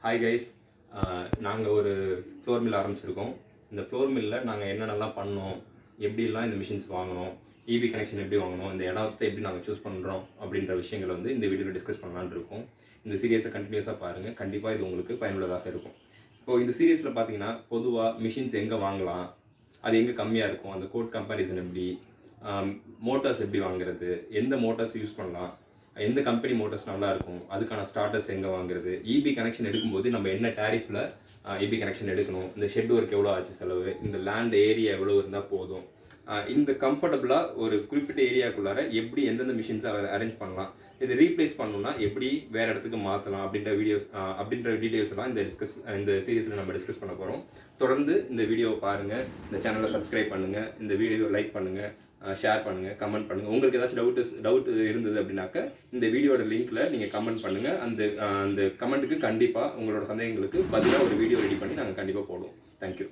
Hi guys, நாங்கள் ஒரு floor mill ஆரம்பிச்சிருக்கோம். இந்த ஃப்ளோர் மில்லில் நாங்கள் என்னென்னலாம் பண்ணோம், எப்படிலாம் இந்த மிஷின்ஸ் வாங்கினோம், இபி கனெக்ஷன் எப்படி வாங்கணும், இந்த இடத்தை எப்படி நாங்கள் சூஸ் பண்ணுறோம் அப்படின்ற விஷயங்களை வந்து இந்த வீடியோவில் டிஸ்கஸ் பண்ணலான்னு இருக்கோம். இந்த சீரியஸை கண்டினியூஸாக பாருங்கள், கண்டிப்பாக இது உங்களுக்கு பயனுள்ளதாக இருக்கும். இப்போது இந்த சீரியஸில் பார்த்தீங்கன்னா பொதுவாக மிஷின்ஸ் எங்கே வாங்கலாம், அது எங்கே கம்மியாக இருக்கும், அந்த கோட் கம்பேரிசன் எப்படி, மோட்டார்ஸ் எப்படி வாங்குறது, எந்த மோட்டார்ஸ் யூஸ் பண்ணலாம், எந்த கம்பெனி மோட்டர்ஸ் நல்லா இருக்கும், அதுக்கான ஸ்டார்டர்ஸ் எங்கே வாங்குறது, இபி கனெக்ஷன் எடுக்கும்போது நம்ம என்ன டேரிஃபில் இபி கனெக்ஷன் எடுக்கணும், இந்த ஷெட் ஒர்க் எவ்வளோ ஆச்சு செலவு, இந்த லேண்ட் ஏரியா எவ்வளோ இருந்தால் போதும், இந்த கம்ஃபர்டபுளாக ஒரு குறிப்பிட்ட ஏரியாக்குள்ளார எப்படி எந்தெந்த மிஷின்ஸை அரேஞ்ச் பண்ணலாம், இது ரீப்ளேஸ் பண்ணணும்னா எப்படி வேறு இடத்துக்கு மாற்றலாம் அப்படின்ற டீட்டெயில்ஸ் எல்லாம் இந்த சீரீஸில் நம்ம டிஸ்கஸ் பண்ண போகிறோம். தொடர்ந்து இந்த வீடியோவை பாருங்கள், இந்த சேனலை சப்ஸ்கிரைப் பண்ணுங்கள், இந்த வீடியோவை லைக் பண்ணுங்கள், ஷேர் பண்ணுங்கள், கமெண்ட் பண்ணுங்கள். உங்களுக்கு ஏதாச்சும் டவுட் இருந்தது அப்படின்னாக்க இந்த வீடியோட லிங்க்கில் நீங்கள் கமெண்ட் பண்ணுங்கள். அந்த கமெண்ட்டுக்கு கண்டிப்பாக உங்களோட சந்தேகங்களுக்கு பதிலாக ஒரு வீடியோ ரெடி பண்ணி நாங்கள் கண்டிப்பாக போடுவோம். தேங்க்யூ.